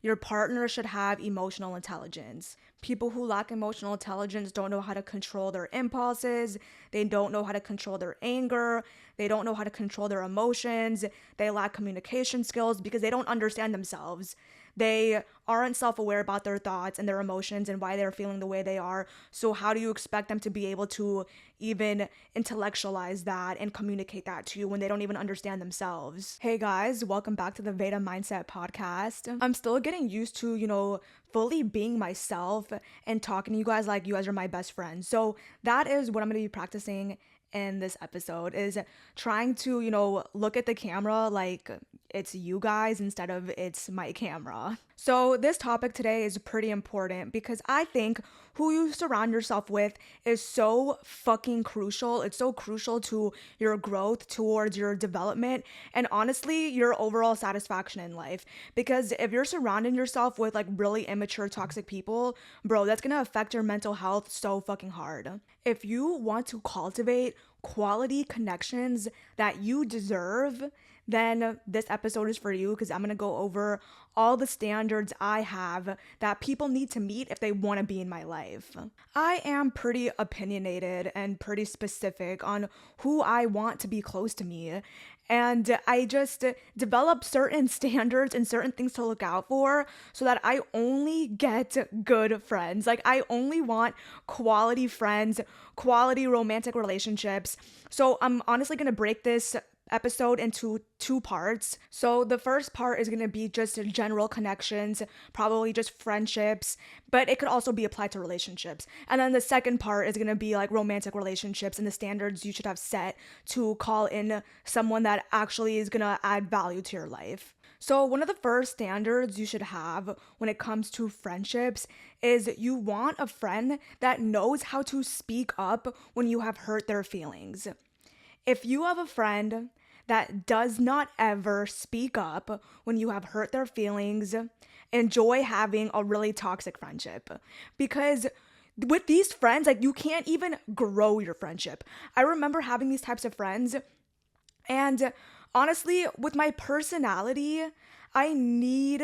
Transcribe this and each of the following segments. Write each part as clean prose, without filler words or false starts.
your partner should have emotional intelligence. People who lack emotional intelligence don't know how to control their impulses. They don't know how to control their anger. They don't know how to control their emotions. They lack communication skills because they don't understand themselves. They aren't self-aware about their thoughts and their emotions and why they're feeling the way they are. So how do you expect them to be able to even intellectualize that and communicate that to you when they don't even understand themselves? Hey guys, welcome back to the Veda Mindset podcast. I'm still getting used to, fully being myself and talking to you guys like you guys are my best friends. So that is what I'm going to be practicing in this episode, is trying to, look at the camera like it's you guys instead of it's my camera. So this topic today is pretty important because I think who you surround yourself with is so fucking crucial. It's so crucial to your growth, towards your development, and honestly, your overall satisfaction in life. Because if you're surrounding yourself with like really immature, toxic people, bro, that's gonna affect your mental health so fucking hard. If you want to cultivate quality connections that you deserve, then this episode is for you, because I'm going to go over all the standards I have that people need to meet if they want to be in my life. I am pretty opinionated and pretty specific on who I want to be close to me. And I just develop certain standards and certain things to look out for so that I only get good friends. Like, I only want quality friends, quality romantic relationships. So I'm honestly going to break this episode into two parts. So the first part is going to be just general connections, probably just friendships, but it could also be applied to relationships. And then the second part is going to be like romantic relationships and the standards you should have set to call in someone that actually is going to add value to your life. So one of the first standards you should have when it comes to friendships is you want a friend that knows how to speak up when you have hurt their feelings. If you have a friend that does not ever speak up when you have hurt their feelings, enjoy having a really toxic friendship. Because with these friends, like, you can't even grow your friendship. I remember having these types of friends, and honestly, with my personality, I need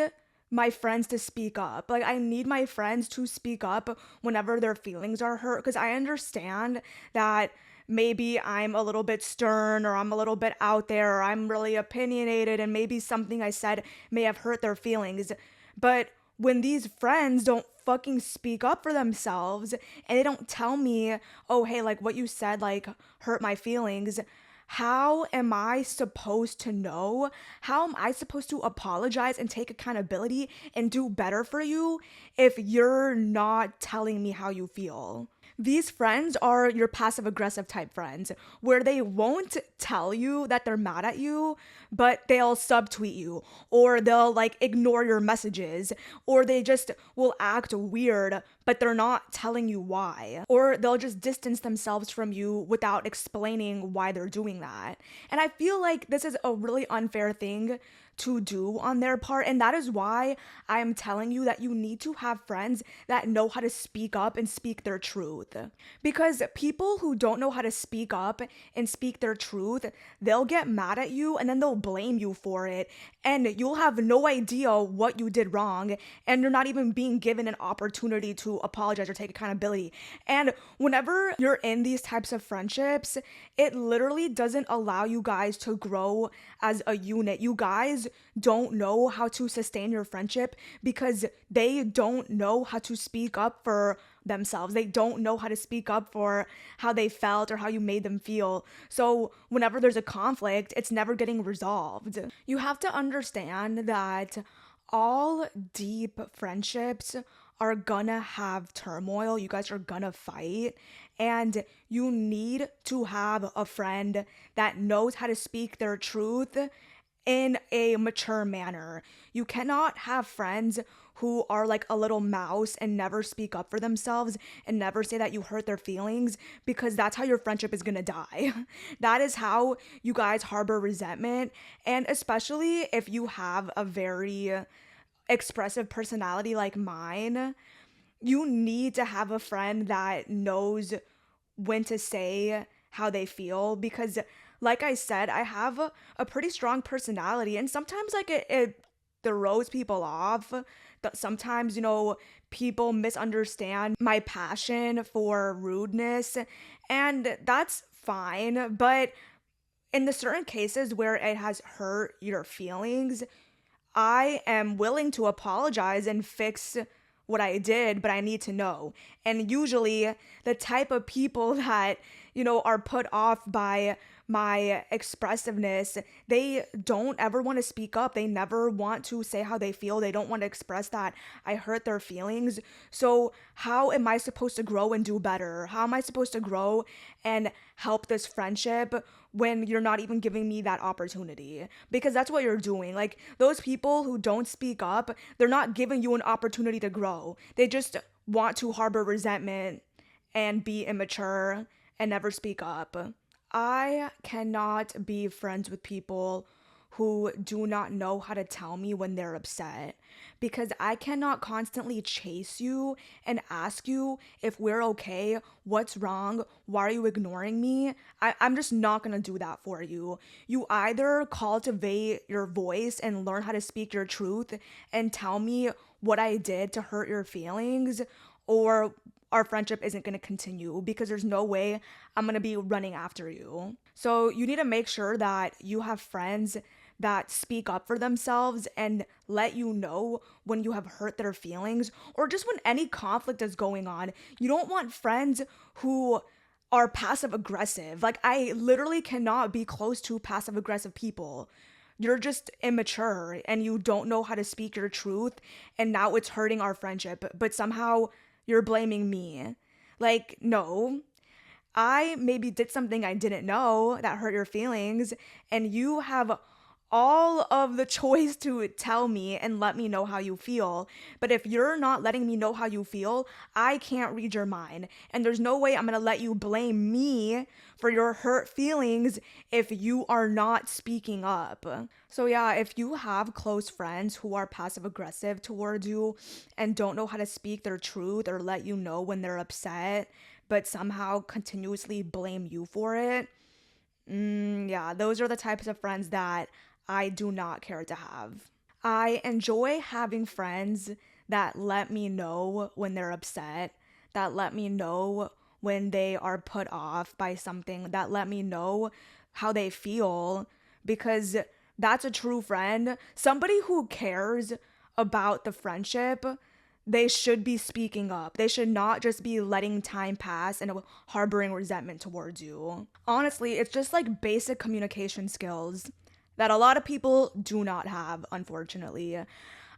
my friends to speak up. Like, I need my friends to speak up whenever their feelings are hurt, because I understand that maybe I'm a little bit stern, or I'm a little bit out there, or I'm really opinionated, and maybe something I said may have hurt their feelings. But when these friends don't fucking speak up for themselves and they don't tell me, oh, hey, like, what you said, like, hurt my feelings, how am I supposed to know? How am I supposed to apologize and take accountability and do better for you if you're not telling me how you feel? These friends are your passive aggressive type friends, where they won't tell you that they're mad at you, but they'll subtweet you, or they'll like ignore your messages, or they just will act weird, but they're not telling you why, or they'll just distance themselves from you without explaining why they're doing that. And I feel like this is a really unfair thing to do on their part, and that is why I am telling you that you need to have friends that know how to speak up and speak their truth. Because people who don't know how to speak up and speak their truth, they'll get mad at you and then they'll blame you for it, and you'll have no idea what you did wrong, and you're not even being given an opportunity to apologize or take accountability. And whenever you're in these types of friendships, it literally doesn't allow you guys to grow as a unit. You guys don't know how to sustain your friendship because they don't know how to speak up for themselves. They don't know how to speak up for how they felt or how you made them feel. So whenever there's a conflict, it's never getting resolved. You have to understand that all deep friendships are gonna have turmoil. You guys are gonna fight, and you need to have a friend that knows how to speak their truth in a mature manner. You cannot have friends who are like a little mouse and never speak up for themselves and never say that you hurt their feelings, because that's how your friendship is gonna die. That is how you guys harbor resentment. And especially if you have a very expressive personality like mine, you need to have a friend that knows when to say how they feel, because like I said, I have a pretty strong personality, and sometimes like it throws people off. Sometimes, people misunderstand my passion for rudeness, and that's fine. But in the certain cases where it has hurt your feelings, I am willing to apologize and fix what I did, but I need to know. And usually, the type of people that, are put off by my expressiveness, they don't ever want to speak up. They never want to say how they feel. They don't want to express that I hurt their feelings. So, how am I supposed to grow and do better? How am I supposed to grow and help this friendship when you're not even giving me that opportunity? Because that's what you're doing. Like, those people who don't speak up, they're not giving you an opportunity to grow. They just want to harbor resentment and be immature and never speak up. I cannot be friends with people who do not know how to tell me when they're upset, because I cannot constantly chase you and ask you if we're okay, what's wrong, why are you ignoring me? I'm just not gonna do that for you. You either cultivate your voice and learn how to speak your truth and tell me what I did to hurt your feelings, or our friendship isn't going to continue, because there's no way I'm going to be running after you. So you need to make sure that you have friends that speak up for themselves and let you know when you have hurt their feelings, or just when any conflict is going on. You don't want friends who are passive aggressive. Like, I literally cannot be close to passive aggressive people. You're just immature and you don't know how to speak your truth, and now it's hurting our friendship, but somehow you're blaming me. Like, no. I maybe did something I didn't know that hurt your feelings, and you have all of the choice to tell me and let me know how you feel. But if you're not letting me know how you feel, I can't read your mind. And there's no way I'm gonna let you blame me for your hurt feelings if you are not speaking up. So yeah, if you have close friends who are passive aggressive towards you and don't know how to speak their truth or let you know when they're upset, but somehow continuously blame you for it, yeah, those are the types of friends that I do not care to have. I enjoy having friends that let me know when they're upset, that let me know when they are put off by something, that let me know how they feel, because that's a true friend. Somebody who cares about the friendship, they should be speaking up. They should not just be letting time pass and harboring resentment towards you. Honestly, it's just like basic communication skills that a lot of people do not have, unfortunately.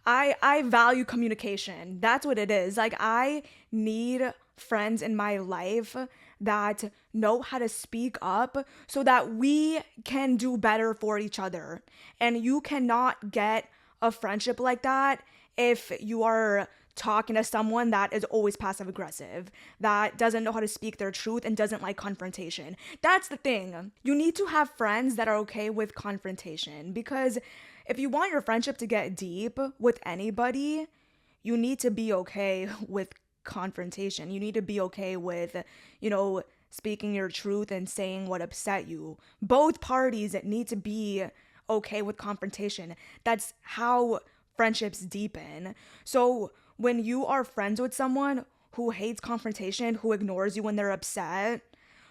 I value communication. That's what it is. Like, I need friends in my life that know how to speak up so that we can do better for each other. And you cannot get a friendship like that if you are talking to someone that is always passive aggressive, that doesn't know how to speak their truth and doesn't like confrontation. That's the thing. You need to have friends that are okay with confrontation, because if you want your friendship to get deep with anybody, you need to be okay with confrontation. You need to be okay with, speaking your truth and saying what upset you. Both parties need to be okay with confrontation. That's how friendships deepen. So when you are friends with someone who hates confrontation, who ignores you when they're upset,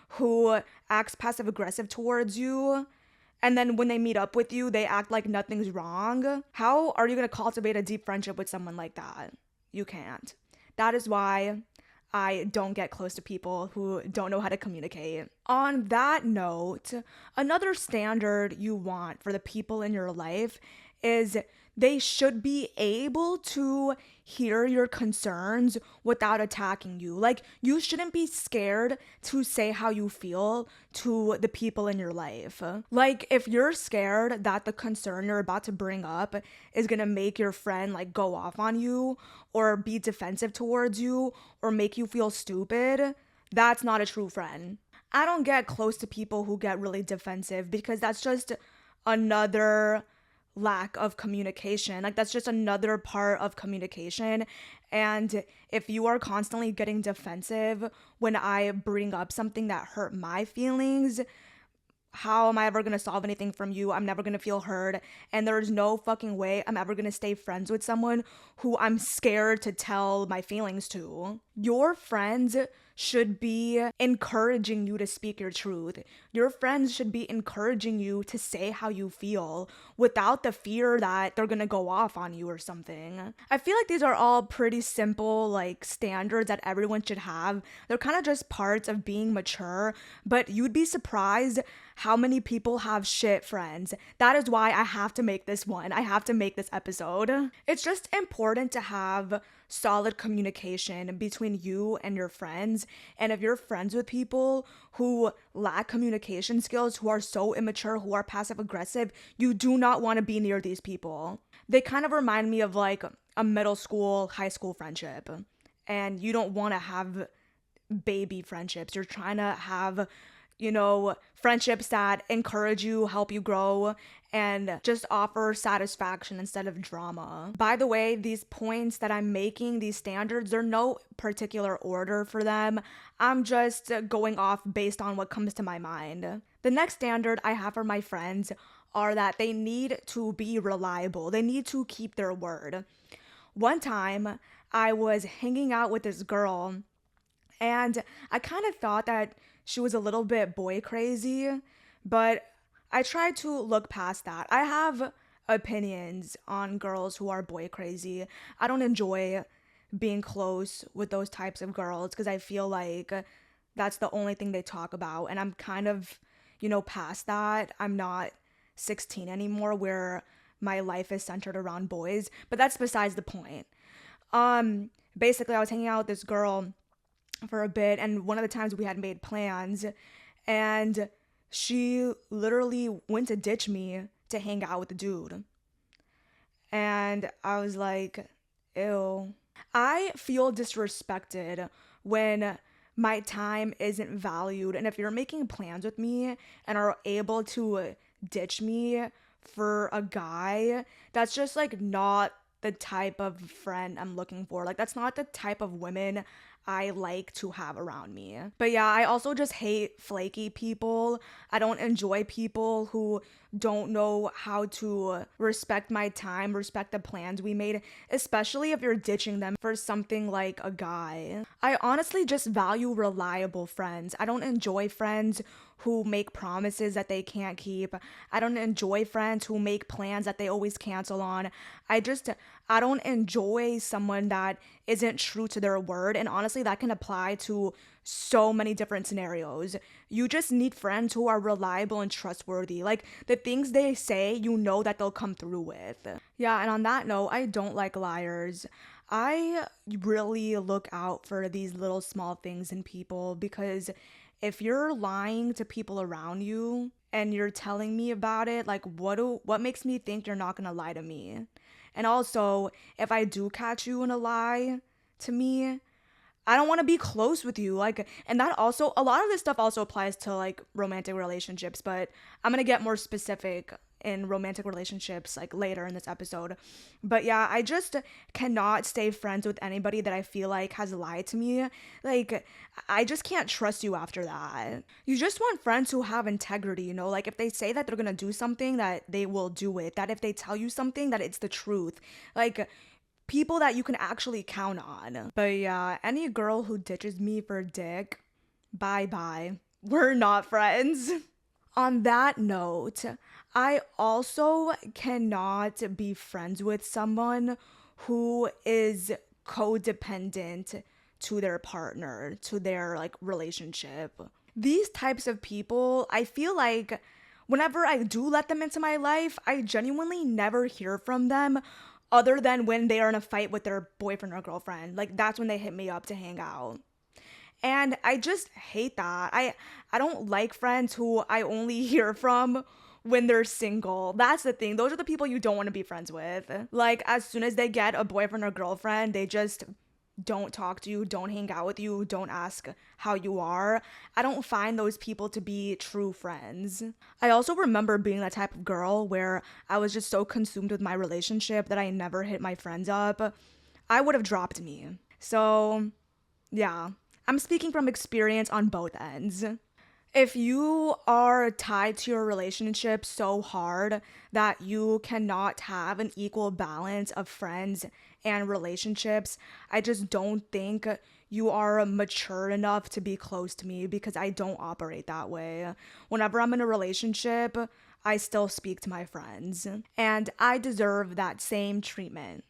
who acts passive aggressive towards you, and then when they meet up with you, they act like nothing's wrong, how are you going to cultivate a deep friendship with someone like that? You can't. That is why I don't get close to people who don't know how to communicate. On that note, another standard you want for the people in your life is they should be able to hear your concerns without attacking you. Like, you shouldn't be scared to say how you feel to the people in your life. Like, if you're scared that the concern you're about to bring up is gonna make your friend like go off on you or be defensive towards you or make you feel stupid, that's not a true friend. I don't get close to people who get really defensive, because that's just another lack of communication. Like, that's just another part of communication. And if you are constantly getting defensive when I bring up something that hurt my feelings, how am I ever gonna solve anything from you? I'm never gonna feel heard. And there's no fucking way I'm ever gonna stay friends with someone who I'm scared to tell my feelings to. Your friends should be encouraging you to speak your truth. Your friends should be encouraging you to say how you feel without the fear that they're gonna go off on you or something. I feel like these are all pretty simple, like, standards that everyone should have. They're kind of just parts of being mature, but you'd be surprised how many people have shit friends. That is why I have to make this one. I have to make this episode. It's just important to have solid communication between you and your friends. And if you're friends with people who lack communication skills, who are so immature, who are passive aggressive, you do not want to be near these people. They kind of remind me of like a middle school, high school friendship. And you don't want to have baby friendships. You're trying to have, friendships that encourage you, help you grow, and just offer satisfaction instead of drama. By the way, these points that I'm making, these standards, they're no particular order for them. I'm just going off based on what comes to my mind. The next standard I have for my friends are that they need to be reliable. They need to keep their word. One time, I was hanging out with this girl, and I kind of thought that she was a little bit boy crazy, but I tried to look past that. I have opinions on girls who are boy crazy. I don't enjoy being close with those types of girls because I feel like that's the only thing they talk about. And I'm kind of, past that. I'm not 16 anymore where my life is centered around boys, but that's besides the point. Basically, I was hanging out with this girl for a bit, and one of the times we had made plans, and she literally went to ditch me to hang out with the dude. And I was like, ew. I feel disrespected when my time isn't valued, and if you're making plans with me and are able to ditch me for a guy, that's just like not the type of friend I'm looking for. Like, that's not the type of women I like to have around me. But yeah, I also just hate flaky people. I don't enjoy people who don't know how to respect my time, respect the plans we made, especially if you're ditching them for something like a guy. I honestly just value reliable friends. I don't enjoy friends who make promises that they can't keep. I don't enjoy friends who make plans that they always cancel on. I don't enjoy someone that isn't true to their word. And honestly, that can apply to so many different scenarios. You just need friends who are reliable and trustworthy. Like, the things they say, you know that they'll come through with. Yeah, and on that note, I don't like liars. I really look out for these little small things in people, because if you're lying to people around you and you're telling me about it, like, what makes me think you're not gonna lie to me? And also, if I do catch you in a lie to me, I don't want to be close with you. Like, and that also, a lot of this stuff also applies to like romantic relationships, but I'm going to get more specific in romantic relationships like later in this episode. But yeah, I just cannot stay friends with anybody that I feel like has lied to me. Like, I just can't trust you after that. You just want friends who have integrity, like if they say that they're gonna do something, that they will do it. That if they tell you something, that it's the truth. Like, people that you can actually count on. But yeah, any girl who ditches me for dick, bye-bye. We're not friends. On that note, I also cannot be friends with someone who is codependent to their partner, to their like relationship. These types of people, I feel like whenever I do let them into my life, I genuinely never hear from them other than when they are in a fight with their boyfriend or girlfriend. Like, that's when they hit me up to hang out. And I just hate that. I don't like friends who I only hear from when they're single. That's the thing. Those are the people you don't want to be friends with. Like, as soon as they get a boyfriend or girlfriend, they just don't talk to you, don't hang out with you, don't ask how you are. I don't find those people to be true friends. I also remember being that type of girl where I was just so consumed with my relationship that I never hit my friends up. I would have dropped me. So, yeah. I'm speaking from experience on both ends. If you are tied to your relationship so hard that you cannot have an equal balance of friends and relationships, I just don't think you are mature enough to be close to me because I don't operate that way. Whenever I'm in a relationship, I still speak to my friends, and I deserve that same treatment.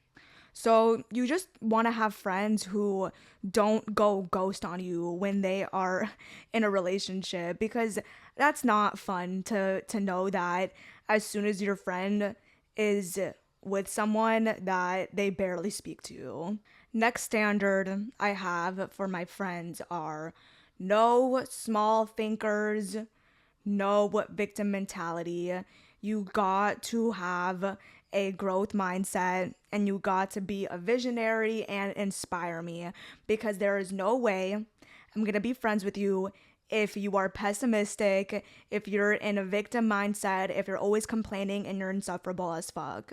So you just want to have friends who don't go ghost on you when they are in a relationship, because that's not fun to know that as soon as your friend is with someone that they barely speak to. Next standard I have for my friends are no small thinkers, no victim mentality. You got to have a growth mindset, and you got to be a visionary and inspire me, because there is no way I'm going to be friends with you if you are pessimistic, if you're in a victim mindset, if you're always complaining and you're insufferable as fuck.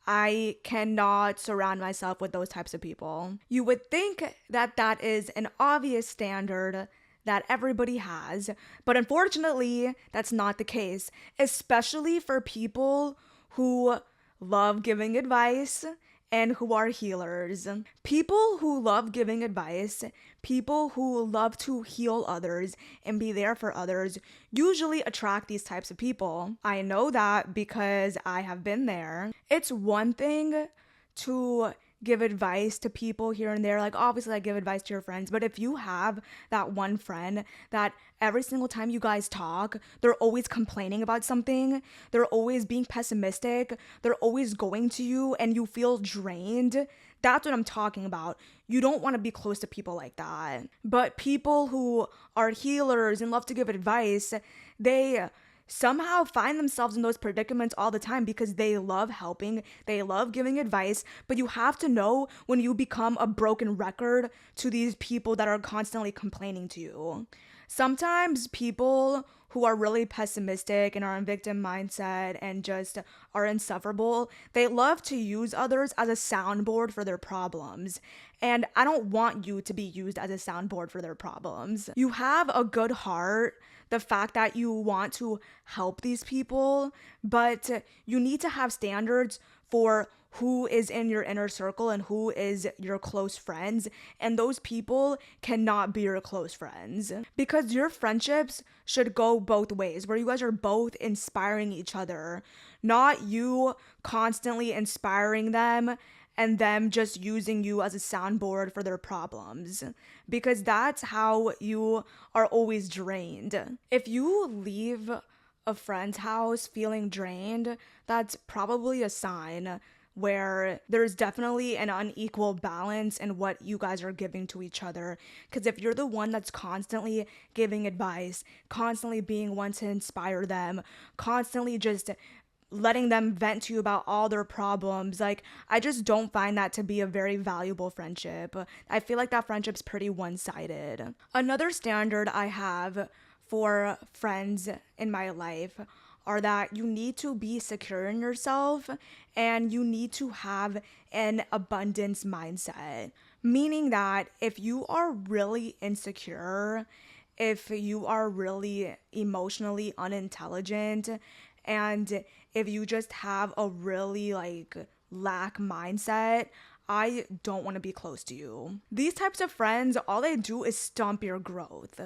I cannot surround myself with those types of people. You would think that that is an obvious standard that everybody has, but unfortunately, that's not the case, especially for people who love giving advice and who are healers. People who love giving advice, people who love to heal others and be there for others, usually attract these types of people. I know that because I have been there. It's one thing to give advice to people here and there. Like, obviously, I give advice to your friends, but if you have that one friend that every single time you guys talk, they're always complaining about something, they're always being pessimistic, they're always going to you, and you feel drained, that's what I'm talking about. You don't want to be close to people like that. But people who are healers and love to give advice, they somehow find themselves in those predicaments all the time because they love helping, they love giving advice, but you have to know when you become a broken record to these people that are constantly complaining to you. Sometimes people who are really pessimistic and are in victim mindset and just are insufferable, they love to use others as a soundboard for their problems. And I don't want you to be used as a soundboard for their problems. You have a good heart, the fact that you want to help these people, but you need to have standards for who is in your inner circle and who is your close friends, and those people cannot be your close friends, because your friendships should go both ways, where you guys are both inspiring each other, not you constantly inspiring them and them just using you as a soundboard for their problems, because that's how you are always drained. If you leave a friend's house feeling drained, that's probably a sign where there's definitely an unequal balance in what you guys are giving to each other. Because if you're the one that's constantly giving advice, constantly being one to inspire them, constantly just letting them vent to you about all their problems, like, I just don't find that to be a very valuable friendship. I feel like that friendship's pretty one-sided. Another standard I have for friends in my life are that you need to be secure in yourself and you need to have an abundance mindset. Meaning that if you are really insecure, if you are really emotionally unintelligent, and if you just have a really lack mindset, I don't want to be close to you. These types of friends, all they do is stump your growth.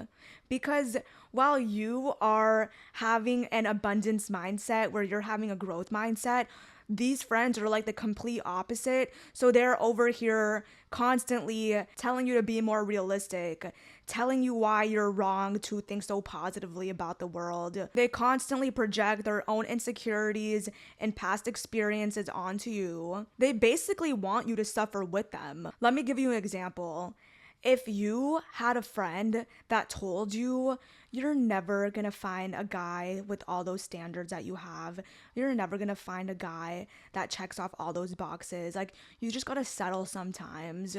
Because while you are having an abundance mindset where you're having a growth mindset, these friends are like the complete opposite. So they're over here constantly telling you to be more realistic, telling you why you're wrong to think so positively about the world. They constantly project their own insecurities and past experiences onto you. They basically want you to suffer with them. Let me give you an example. If you had a friend that told you you're never gonna find a guy with all those standards that you have, you're never gonna find a guy that checks off all those boxes, like, you just gotta settle sometimes.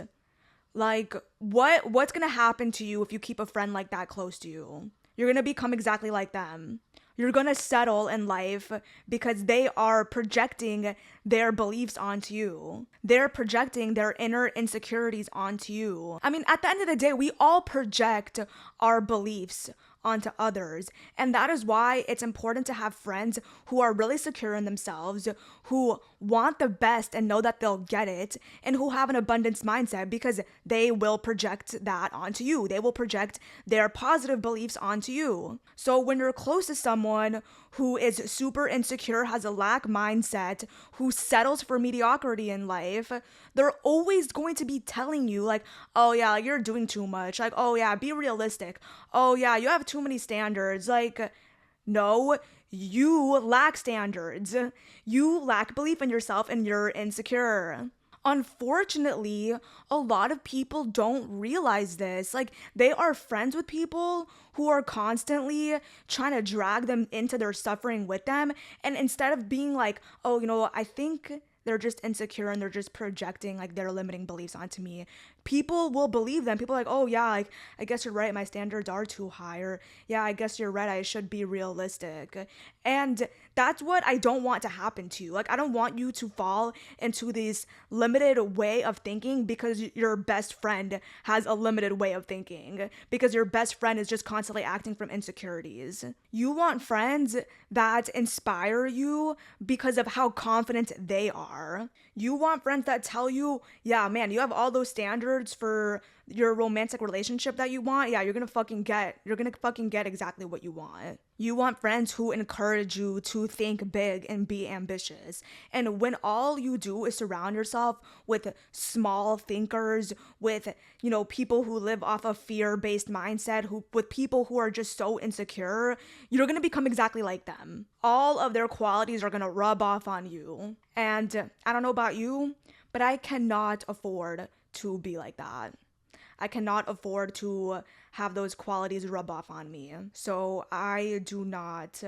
Like, what's gonna happen to you if you keep a friend like that close to you? You're gonna become exactly like them. You're gonna settle in life because they are projecting their beliefs onto you. They're projecting their inner insecurities onto you. I mean, at the end of the day, we all project our beliefs onto others. And that is why it's important to have friends who are really secure in themselves, who want the best and know that they'll get it, and who have an abundance mindset, because they will project that onto you. They will project their positive beliefs onto you. So when you're close to someone who is super insecure, has a lack mindset, who settles for mediocrity in life, they're always going to be telling you like, oh yeah, you're doing too much. Like, oh yeah, be realistic. Oh yeah, you have too many standards. Like, no, you lack standards. You lack belief in yourself and you're insecure. Unfortunately, a lot of people don't realize this. Like, they are friends with people who are constantly trying to drag them into their suffering with them. And instead of being like, oh, I think they're just insecure and they're just projecting like their limiting beliefs onto me, people will believe them. People are like, oh yeah, like I guess you're right, my standards are too high, or yeah, I guess you're right, I should be realistic. And that's what I don't want to happen to you. Like, I don't want you to fall into this limited way of thinking because your best friend has a limited way of thinking, because your best friend is just constantly acting from insecurities. You want friends that inspire you because of how confident they are. You want friends that tell you, yeah, man, you have all those standards for your romantic relationship that you want. Yeah, you're gonna fucking get exactly what you want. You want friends who encourage you to think big and be ambitious. And when all you do is surround yourself with small thinkers, with, people who live off a fear-based mindset, with people who are just so insecure, you're gonna become exactly like them. All of their qualities are gonna rub off on you. And I don't know about you, but I cannot afford to be like that. I cannot afford to have those qualities rub off on me. So I do not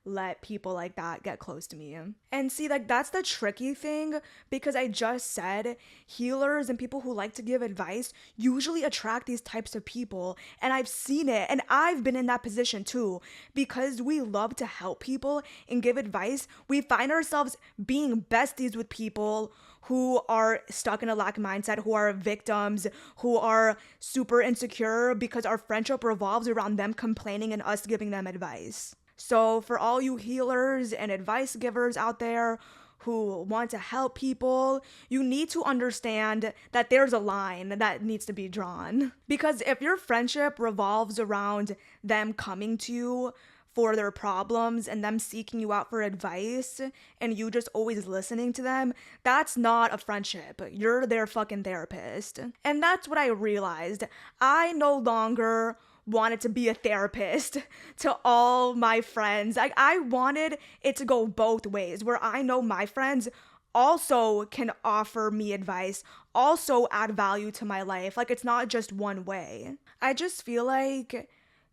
let people like that get close to me. And see, like, that's the tricky thing, because I just said healers and people who like to give advice usually attract these types of people. And I've seen it, and I've been in that position too. Because we love to help people and give advice, we find ourselves being besties with people who are stuck in a lack mindset, who are victims, who are super insecure, because our friendship revolves around them complaining and us giving them advice. So for all you healers and advice givers out there who want to help people, you need to understand that there's a line that needs to be drawn. Because if your friendship revolves around them coming to you for their problems and them seeking you out for advice and you just always listening to them, that's not a friendship. You're their fucking therapist. And that's what I realized. I no longer wanted to be a therapist to all my friends. I wanted it to go both ways, where I know my friends also can offer me advice, also add value to my life. Like, it's not just one way. I just feel like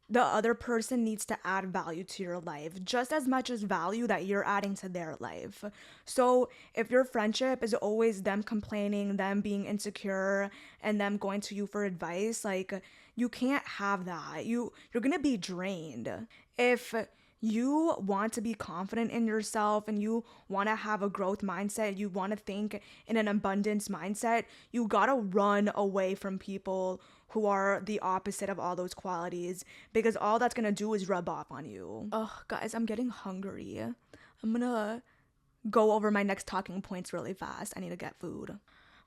the other person needs to add value to your life just as much as value that you're adding to their life. So if your friendship is always them complaining, them being insecure, and them going to you for advice, like, you can't have that. You're gonna be drained. If you want to be confident in yourself and you want to have a growth mindset, you want to think in an abundance mindset, you gotta run away from people who are the opposite of all those qualities, because all that's gonna do is rub off on you. Ugh, guys, I'm getting hungry. I'm gonna go over my next talking points really fast. I need to get food.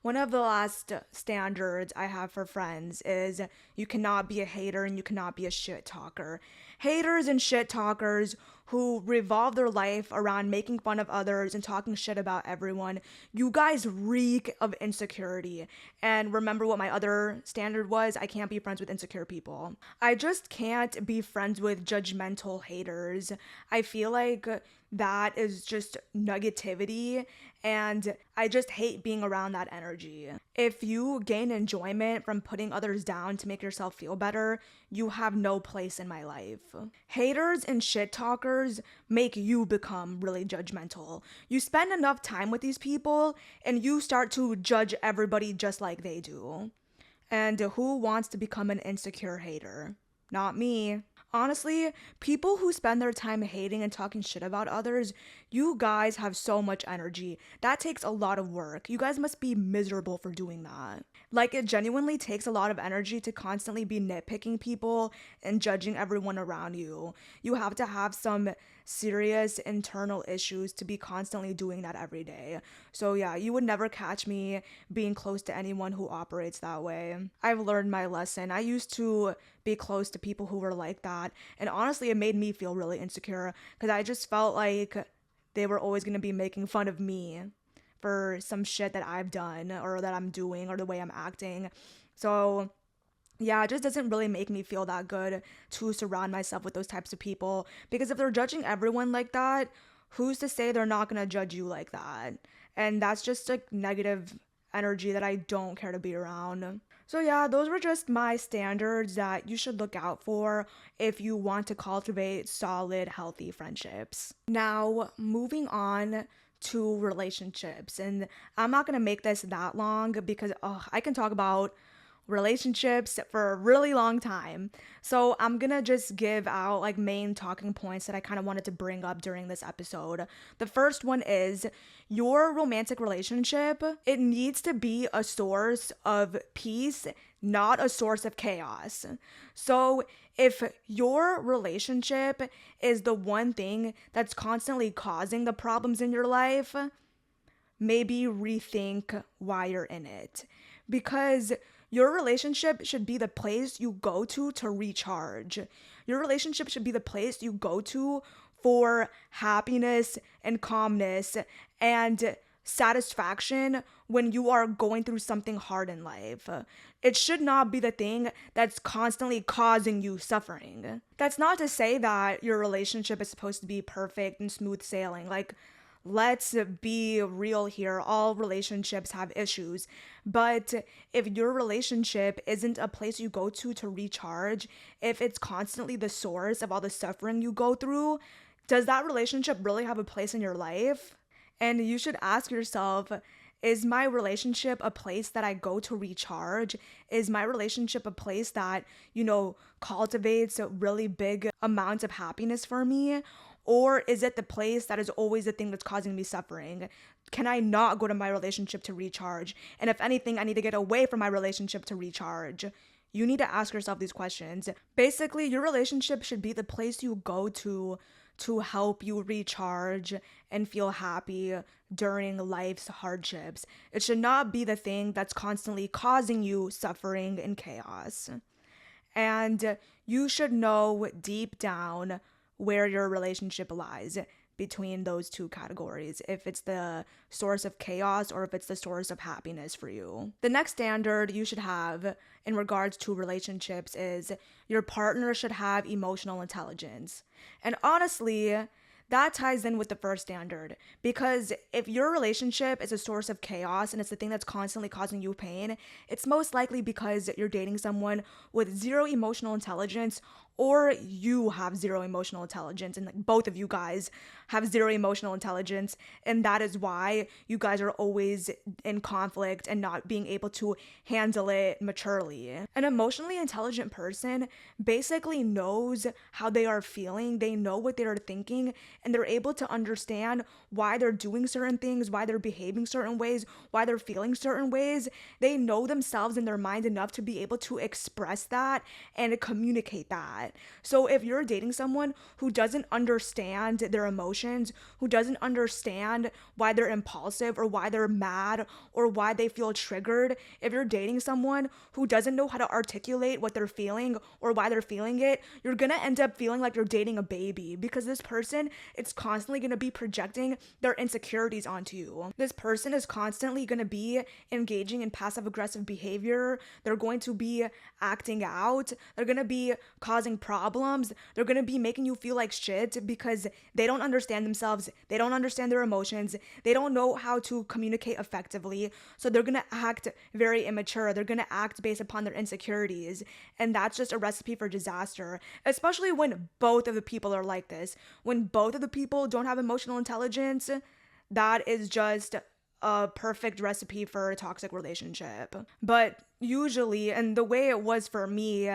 One of the last standards I have for friends is you cannot be a hater and you cannot be a shit talker. Haters and shit talkers who revolve their life around making fun of others and talking shit about everyone, you guys reek of insecurity. And remember what my other standard was? I can't be friends with insecure people. I just can't be friends with judgmental haters. I feel like that is just negativity, and I just hate being around that energy. If you gain enjoyment from putting others down to make yourself feel better, you have no place in my life. Haters and shit talkers make you become really judgmental. You spend enough time with these people and you start to judge everybody just like they do. And who wants to become an insecure hater? Not me. Honestly, people who spend their time hating and talking shit about others, you guys have so much energy. That takes a lot of work. You guys must be miserable for doing that. Like, it genuinely takes a lot of energy to constantly be nitpicking people and judging everyone around you. You have to have some serious internal issues to be constantly doing that every day. So, yeah, you would never catch me being close to anyone who operates that way. I've learned my lesson. I used to be close to people who were like that, and honestly, it made me feel really insecure because I just felt like they were always going to be making fun of me for some shit that I've done or that I'm doing or the way I'm acting. So, yeah, it just doesn't really make me feel that good to surround myself with those types of people because if they're judging everyone like that, who's to say they're not going to judge you like that? And that's just like negative energy that I don't care to be around. So, yeah, those were just my standards that you should look out for if you want to cultivate solid, healthy friendships. Now, moving on to relationships, and I'm not gonna make this that long because I can talk about relationships for a really long time. So I'm gonna just give out like main talking points that I kind of wanted to bring up during this episode. The first one is your romantic relationship, it needs to be a source of peace, not a source of chaos. So if your relationship is the one thing that's constantly causing the problems in your life, maybe rethink why you're in it. Because your relationship should be the place you go to recharge. Your relationship should be the place you go to for happiness and calmness and satisfaction when you are going through something hard in life. It should not be the thing that's constantly causing you suffering. That's not to say that your relationship is supposed to be perfect and smooth sailing. Like, let's be real here. All relationships have issues. But if your relationship isn't a place you go to recharge, if it's constantly the source of all the suffering you go through, does that relationship really have a place in your life? And you should ask yourself, is my relationship a place that I go to recharge? Is my relationship a place that, cultivates really big amounts of happiness for me? Or is it the place that is always the thing that's causing me suffering? Can I not go to my relationship to recharge? And if anything, I need to get away from my relationship to recharge. You need to ask yourself these questions. Basically, your relationship should be the place you go to help you recharge and feel happy during life's hardships. It should not be the thing that's constantly causing you suffering and chaos. And you should know deep down where your relationship lies between those two categories, if it's the source of chaos or if it's the source of happiness for you. The next standard you should have in regards to relationships is your partner should have emotional intelligence. And honestly, that ties in with the first standard, because if your relationship is a source of chaos and it's the thing that's constantly causing you pain, it's most likely because you're dating someone with zero emotional intelligence, or you have zero emotional intelligence, and like both of you guys have zero emotional intelligence, and that is why you guys are always in conflict and not being able to handle it maturely. An emotionally intelligent person basically knows how they are feeling, they know what they are thinking, and they're able to understand why they're doing certain things, why they're behaving certain ways, why they're feeling certain ways. They know themselves in their mind enough to be able to express that and communicate that. So if you're dating someone who doesn't understand their emotions, who doesn't understand why they're impulsive or why they're mad or why they feel triggered, if you're dating someone who doesn't know how to articulate what they're feeling or why they're feeling it, you're gonna end up feeling like you're dating a baby, because this person, it's constantly gonna be projecting their insecurities onto you. This person is constantly gonna be engaging in passive aggressive behavior. They're going to be acting out. They're gonna be causing problems. They're gonna be making you feel like shit because they don't understand themselves. They don't understand their emotions. They don't know how to communicate effectively. So they're gonna act very immature. They're gonna act based upon their insecurities. And that's just a recipe for disaster, especially when both of the people are like this. When both of the people don't have emotional intelligence, that is just a perfect recipe for a toxic relationship. But usually, and the way it was for me,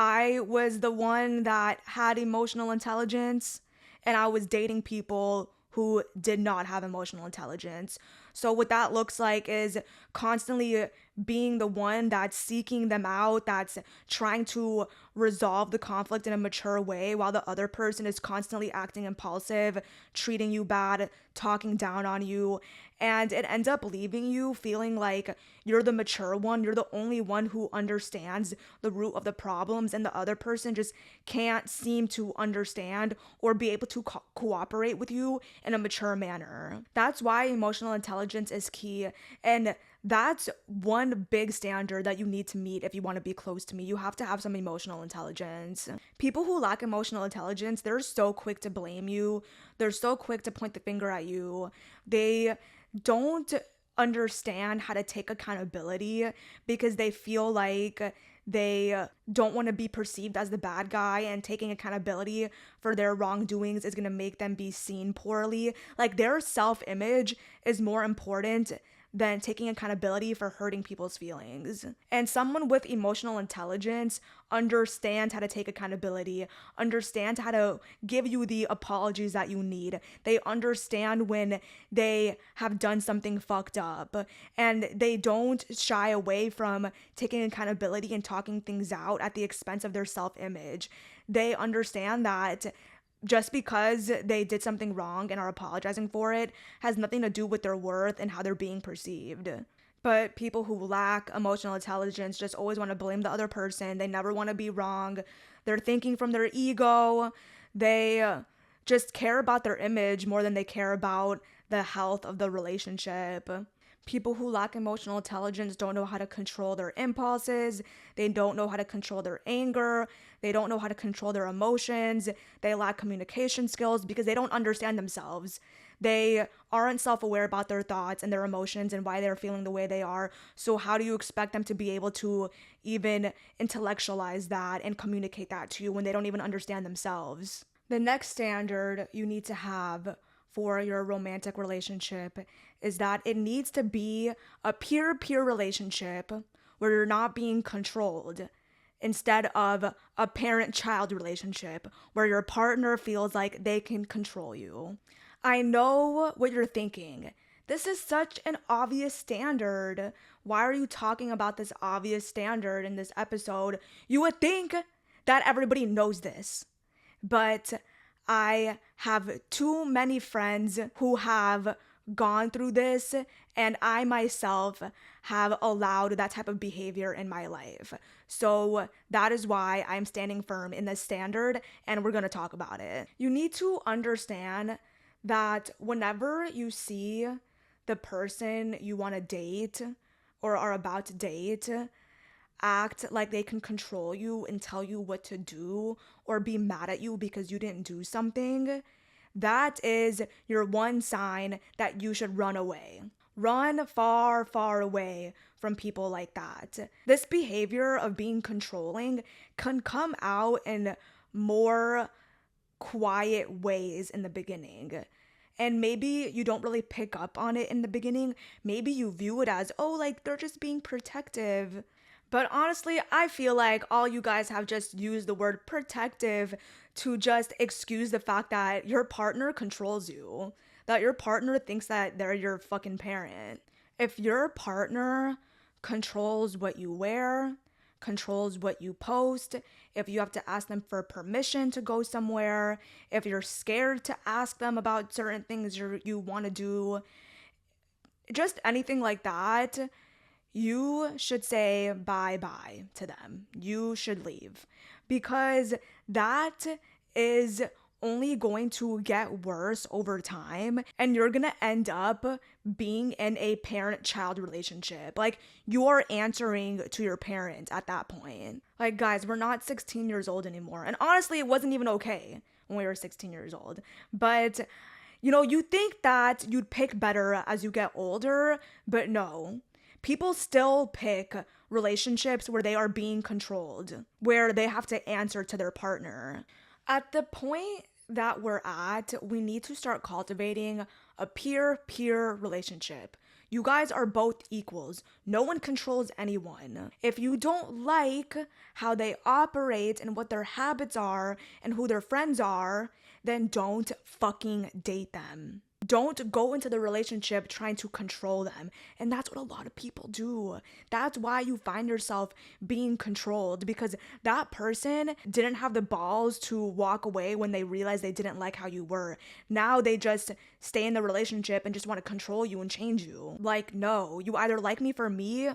I was the one that had emotional intelligence and I was dating people who did not have emotional intelligence. So what that looks like is constantly being the one that's seeking them out, that's trying to resolve the conflict in a mature way while the other person is constantly acting impulsive, treating you bad, talking down on you, and it ends up leaving you feeling like you're the mature one, you're the only one who understands the root of the problems, and the other person just can't seem to understand or be able to cooperate with you in a mature manner. That's why emotional intelligence is key, and that's one big standard that you need to meet if you want to be close to me. You have to have some emotional intelligence. People who lack emotional intelligence, they're so quick to blame you. They're so quick to point the finger at you. They don't understand how to take accountability because they feel like they don't want to be perceived as the bad guy, and taking accountability for their wrongdoings is going to make them be seen poorly. Like, their self-image is more important than taking accountability for hurting people's feelings. And someone with emotional intelligence understands how to take accountability, understands how to give you the apologies that you need. They understand when they have done something fucked up, and they don't shy away from taking accountability and talking things out at the expense of their self-image. They understand that just because they did something wrong and are apologizing for it has nothing to do with their worth and how they're being perceived. But people who lack emotional intelligence just always want to blame the other person. They never want to be wrong. They're thinking from their ego. They just care about their image more than they care about the health of the relationship. People who lack emotional intelligence don't know how to control their impulses. They don't know how to control their anger. They don't know how to control their emotions. They lack communication skills because they don't understand themselves. They aren't self-aware about their thoughts and their emotions and why they're feeling the way they are. So how do you expect them to be able to even intellectualize that and communicate that to you when they don't even understand themselves? The next standard you need to have for your romantic relationship is that it needs to be a peer-peer relationship where you're not being controlled, instead of a parent-child relationship where your partner feels like they can control you. I know what you're thinking. This is such an obvious standard. Why are you talking about this obvious standard in this episode? You would think that everybody knows this, but I have too many friends who have gone through this, and I myself have allowed that type of behavior in my life. So that is why I'm standing firm in this standard, and we're going to talk about it. You need to understand that whenever you see the person you want to date or are about to date act like they can control you and tell you what to do or be mad at you because you didn't do something, that is your one sign that you should run away. Run far, far away from people like that. This behavior of being controlling can come out in more quiet ways in the beginning. And maybe you don't really pick up on it in the beginning. Maybe you view it as, oh, like they're just being protective. But honestly, I feel like all you guys have just used the word protective to just excuse the fact that your partner controls you, that your partner thinks that they're your fucking parent. If your partner controls what you wear, controls what you post, if you have to ask them for permission to go somewhere, if you're scared to ask them about certain things you want to do, just anything like that, you should say bye-bye to them. You should leave, because that is only going to get worse over time, and you're gonna end up being in a parent-child relationship. Like, you're answering to your parent at that point. Like, guys, we're not 16 years old anymore, and honestly, it wasn't even okay when we were 16 years old. But you think that you'd pick better as you get older, but no. People still pick relationships where they are being controlled, where they have to answer to their partner. At the point that we're at, we need to start cultivating a peer-peer relationship. You guys are both equals. No one controls anyone. If you don't like how they operate and what their habits are and who their friends are, then don't fucking date them. Don't go into the relationship trying to control them. And that's what a lot of people do. That's why you find yourself being controlled, because that person didn't have the balls to walk away when they realized they didn't like how you were. Now they just stay in the relationship and just want to control you and change you. Like, no, you either like me for me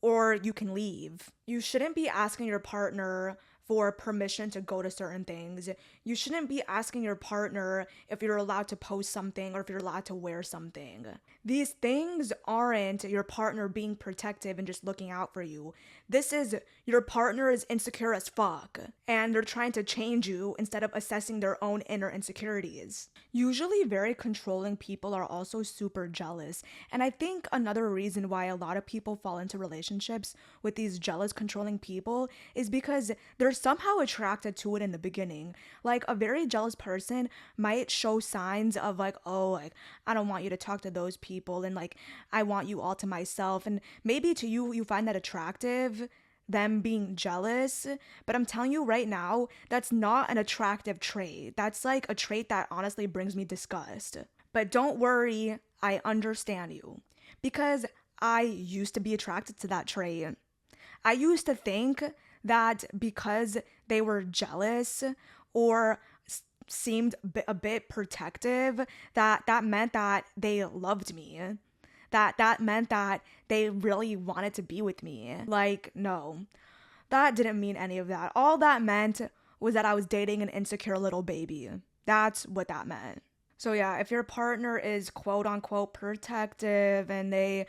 or you can leave. You shouldn't be asking your partner for permission to go to certain things. You shouldn't be asking your partner if you're allowed to post something or if you're allowed to wear something. These things aren't your partner being protective and just looking out for you. This is your partner is insecure as fuck, and they're trying to change you instead of assessing their own inner insecurities. Usually very controlling people are also super jealous, and I think another reason why a lot of people fall into relationships with these jealous, controlling people is because they're somehow attracted to it in the beginning. Like, a very jealous person might show signs of like, oh, like, I don't want you to talk to those people, and like, I want you all to myself. And maybe to you, you find that attractive, them being jealous, but I'm telling you right now, that's not an attractive trait. That's like a trait that honestly brings me disgust. But don't worry, I understand you, because I used to be attracted to that trait. I used to think that because they were jealous or seemed a bit protective, that meant that they loved me. That meant that they really wanted to be with me. Like, no, that didn't mean any of that. All that meant was that I was dating an insecure little baby. That's what that meant. So yeah, if your partner is quote unquote protective and they,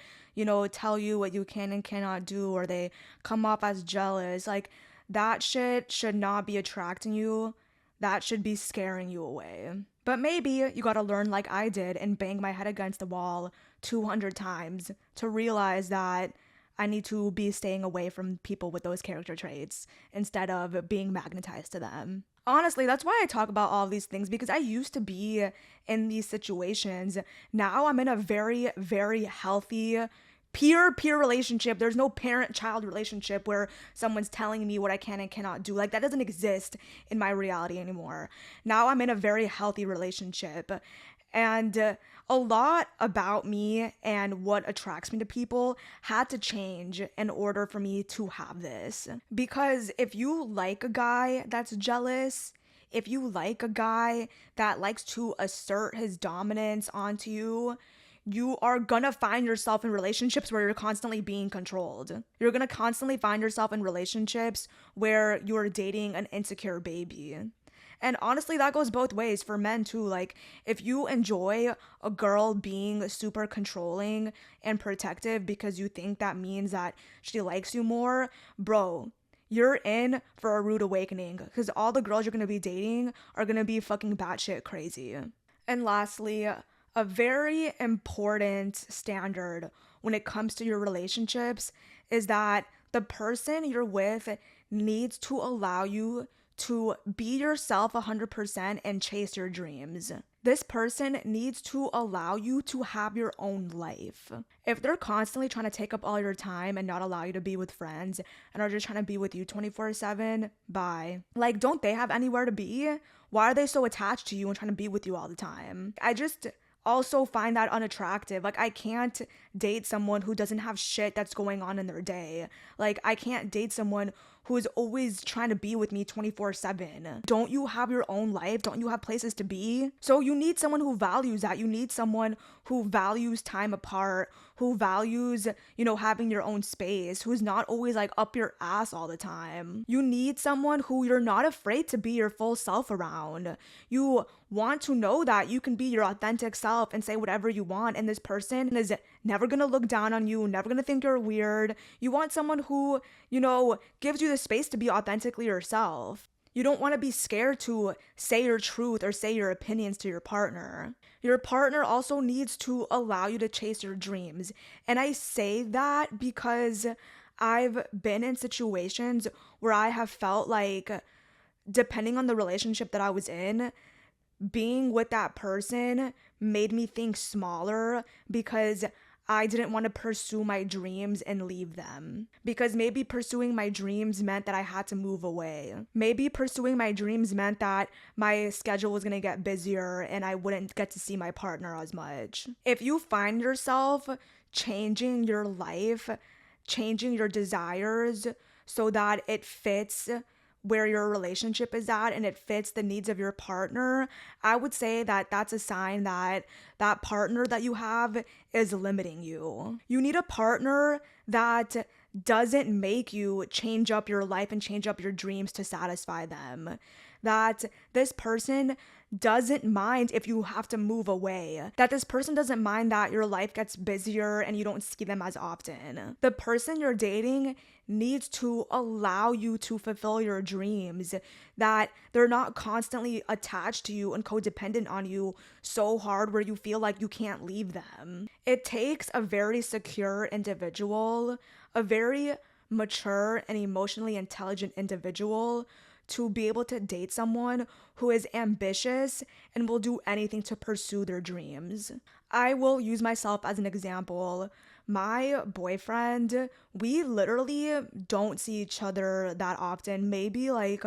tell you what you can and cannot do, or they come off as jealous, like, that shit should not be attracting you. That should be scaring you away. But maybe you gotta learn like I did and bang my head against the wall 200 times to realize that I need to be staying away from people with those character traits instead of being magnetized to them. Honestly, that's why I talk about all of these things, because I used to be in these situations. Now I'm in a very, very healthy peer relationship. There's no parent-child relationship where someone's telling me what I can and cannot do. Like, that doesn't exist in my reality anymore. Now I'm in a very healthy relationship. And a lot about me and what attracts me to people had to change in order for me to have this. Because if you like a guy that's jealous, if you like a guy that likes to assert his dominance onto you, you are gonna find yourself in relationships where you're constantly being controlled. You're gonna constantly find yourself in relationships where you're dating an insecure baby. And honestly, that goes both ways for men too. Like, if you enjoy a girl being super controlling and protective because you think that means that she likes you more, bro, you're in for a rude awakening, because all the girls you're gonna be dating are gonna be fucking batshit crazy. And lastly, a very important standard when it comes to your relationships is that the person you're with needs to allow you to be yourself 100% and chase your dreams. This person needs to allow you to have your own life. If they're constantly trying to take up all your time and not allow you to be with friends and are just trying to be with you 24/7, bye. Like, don't they have anywhere to be? Why are they so attached to you and trying to be with you all the time? I just also find that unattractive. Like, I can't date someone who doesn't have shit that's going on in their day. Like, I can't date someone who is always trying to be with me 24/7. Don't you have your own life? Don't you have places to be? So you need someone who values that. You need someone who values time apart, who values, having your own space, who's not always like up your ass all the time. You need someone who you're not afraid to be your full self around. You want to know that you can be your authentic self and say whatever you want, and this person is never gonna look down on you, never gonna think you're weird. You want someone who, gives you the space to be authentically yourself. You don't want to be scared to say your truth or say your opinions to your partner. Your partner also needs to allow you to chase your dreams. And I say that because I've been in situations where I have felt like, depending on the relationship that I was in, being with that person made me think smaller because I didn't want to pursue my dreams and leave them. Because maybe pursuing my dreams meant that I had to move away. Maybe pursuing my dreams meant that my schedule was going to get busier and I wouldn't get to see my partner as much. If you find yourself changing your life, changing your desires so that it fits where your relationship is at and it fits the needs of your partner, I would say that that's a sign that that partner that you have is limiting you. You need a partner that doesn't make you change up your life and change up your dreams to satisfy them. That this person doesn't mind if you have to move away. That this person doesn't mind that your life gets busier and you don't see them as often. The person you're dating needs to allow you to fulfill your dreams, that they're not constantly attached to you and codependent on you so hard where you feel like you can't leave them. It takes a very secure individual, a very mature and emotionally intelligent individual to be able to date someone who is ambitious and will do anything to pursue their dreams. I will use myself as an example. My boyfriend, we literally don't see each other that often, maybe like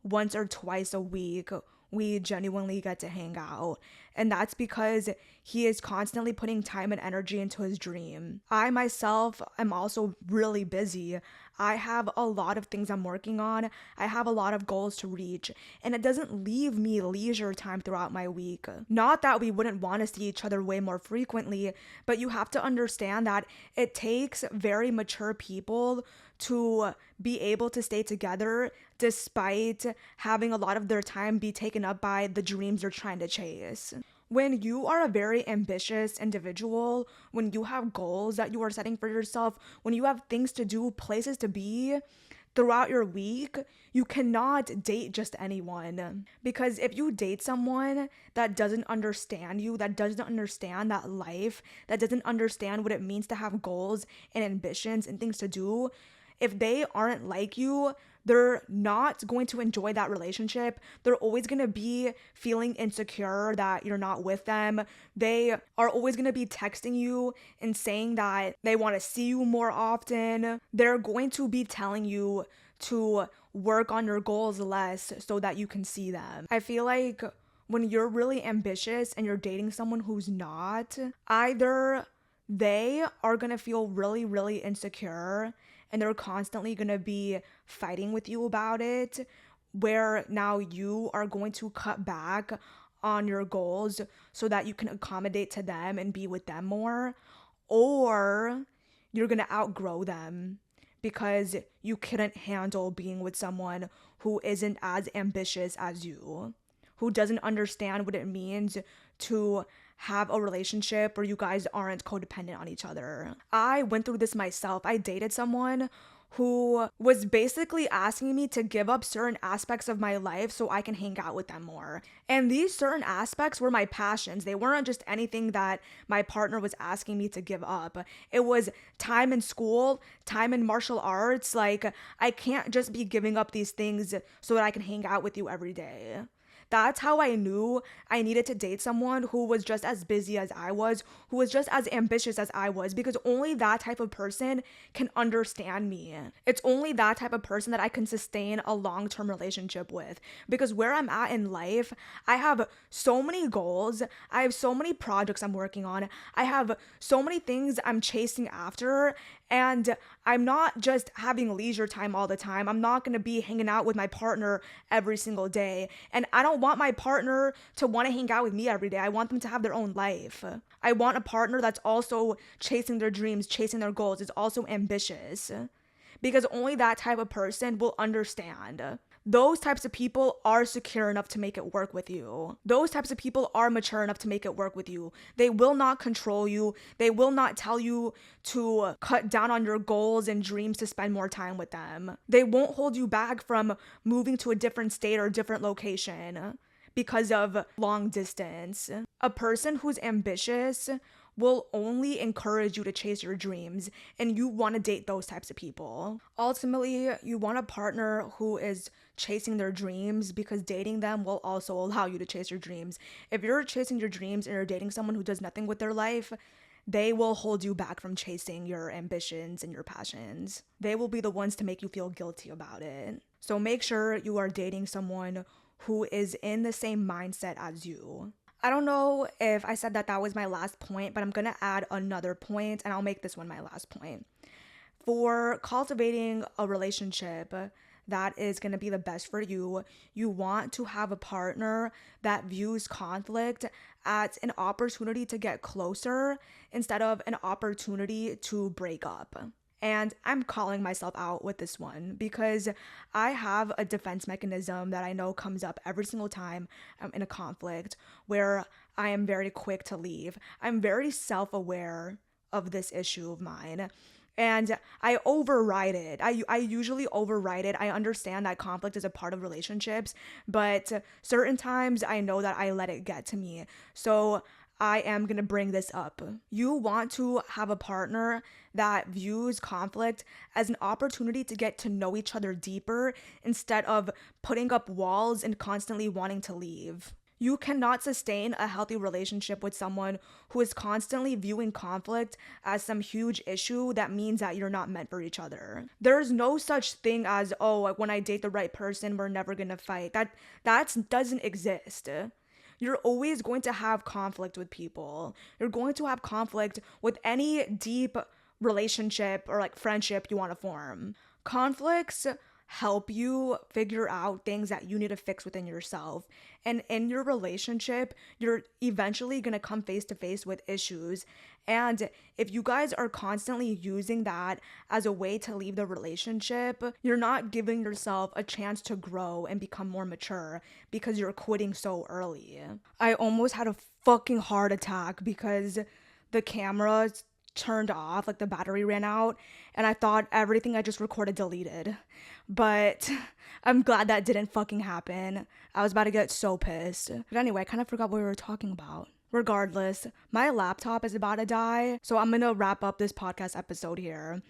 once or twice a week. We genuinely get to hang out. And that's because he is constantly putting time and energy into his dream. I myself am also really busy. I have a lot of things I'm working on. I have a lot of goals to reach. And it doesn't leave me leisure time throughout my week. Not that we wouldn't want to see each other way more frequently, but you have to understand that it takes very mature people to be able to stay together despite having a lot of their time be taken up by the dreams they're trying to chase. When you are a very ambitious individual, when you have goals that you are setting for yourself, when you have things to do, places to be throughout your week, you cannot date just anyone. Because if you date someone that doesn't understand you, that doesn't understand that life, that doesn't understand what it means to have goals and ambitions and things to do, if they aren't like you, they're not going to enjoy that relationship. They're always going to be feeling insecure that you're not with them. They are always going to be texting you and saying that they want to see you more often. They're going to be telling you to work on your goals less so that you can see them. I feel like when you're really ambitious and you're dating someone who's not, either they are going to feel really, really insecure and they're constantly going to be fighting with you about it, where now you are going to cut back on your goals so that you can accommodate to them and be with them more, or you're going to outgrow them because you couldn't handle being with someone who isn't as ambitious as you, who doesn't understand what it means to have a relationship where you guys aren't codependent on each other. I went through this myself. I dated someone who was basically asking me to give up certain aspects of my life so I can hang out with them more. And these certain aspects were my passions. They weren't just anything that my partner was asking me to give up. It was time in school, time in martial arts. Like, I can't just be giving up these things so that I can hang out with you every day. That's how I knew I needed to date someone who was just as busy as I was, who was just as ambitious as I was, because only that type of person can understand me. It's only that type of person that I can sustain a long-term relationship with. Because where I'm at in life, I have so many goals, I have so many projects I'm working on, I have so many things I'm chasing after, and I'm not just having leisure time all the time. I'm not going to be hanging out with my partner every single day. And I don't want my partner to want to hang out with me every day. I want them to have their own life. I want a partner that's also chasing their dreams, chasing their goals, is also ambitious. Because only that type of person will understand. Those types of people are secure enough to make it work with you. Those types of people are mature enough to make it work with you. They will not control you. They will not tell you to cut down on your goals and dreams to spend more time with them. They won't hold you back from moving to a different state or a different location because of long distance. A person who's ambitious will only encourage you to chase your dreams, and you want to date those types of people. Ultimately, you want a partner who is chasing their dreams, because dating them will also allow you to chase your dreams. If you're chasing your dreams and you're dating someone who does nothing with their life, they will hold you back from chasing your ambitions and your passions. They will be the ones to make you feel guilty about it. So make sure you are dating someone who is in the same mindset as you. I don't know if I said that was my last point, but I'm gonna add another point, and I'll make this one my last point. For cultivating a relationship that is going to be the best for you, you want to have a partner that views conflict as an opportunity to get closer instead of an opportunity to break up. And I'm calling myself out with this one because I have a defense mechanism that I know comes up every single time I'm in a conflict where I am very quick to leave. I'm very self-aware of this issue of mine. And I override it. I usually override it. I understand that conflict is a part of relationships, but certain times I know that I let it get to me. So I am going to bring this up. You want to have a partner that views conflict as an opportunity to get to know each other deeper instead of putting up walls and constantly wanting to leave. You cannot sustain a healthy relationship with someone who is constantly viewing conflict as some huge issue that means that you're not meant for each other. There's no such thing as, oh, when I date the right person, we're never gonna fight. That doesn't exist. You're always going to have conflict with people. You're going to have conflict with any deep relationship or like friendship you want to form. Conflicts help you figure out things that you need to fix within yourself. And in your relationship, you're eventually going to come face to face with issues. And if you guys are constantly using that as a way to leave the relationship, you're not giving yourself a chance to grow and become more mature because you're quitting so early. I almost had a fucking heart attack because the camera turned off, like the battery ran out, and I thought everything I just recorded deleted. But I'm glad that didn't fucking happen. I was about to get so pissed. But anyway, I kind of forgot what we were talking about. Regardless, my laptop is about to die, so I'm gonna wrap up this podcast episode here.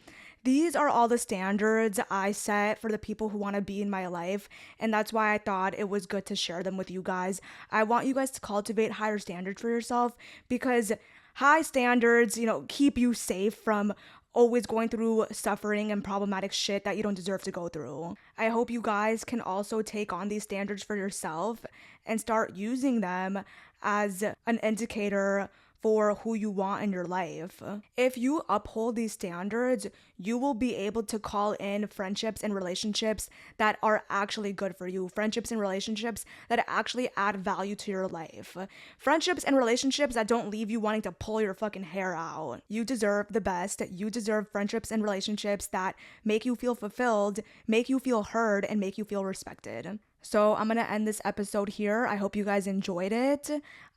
These are all the standards I set for the people who want to be in my life, and that's why I thought it was good to share them with you guys. I want you guys to cultivate higher standards for yourself because high standards, keep you safe from always going through suffering and problematic shit that you don't deserve to go through. I hope you guys can also take on these standards for yourself and start using them as an indicator for who you want in your life. If you uphold these standards, you will be able to call in friendships and relationships that are actually good for you. Friendships and relationships that actually add value to your life. Friendships and relationships that don't leave you wanting to pull your fucking hair out. You deserve the best. You deserve friendships and relationships that make you feel fulfilled, make you feel heard, and make you feel respected. So I'm going to end this episode here. I hope you guys enjoyed it.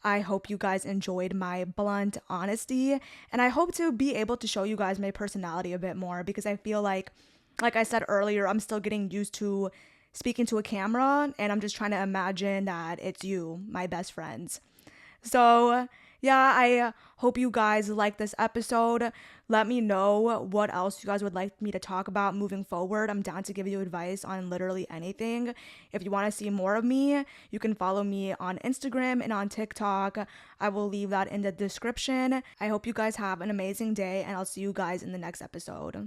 I hope you guys enjoyed my blunt honesty. And I hope to be able to show you guys my personality a bit more because I feel like I said earlier, I'm still getting used to speaking to a camera and I'm just trying to imagine that it's you, my best friends. So yeah, I hope you guys like this episode. Let me know what else you guys would like me to talk about moving forward. I'm down to give you advice on literally anything. If you want to see more of me, you can follow me on Instagram and on TikTok. I will leave that in the description. I hope you guys have an amazing day and I'll see you guys in the next episode.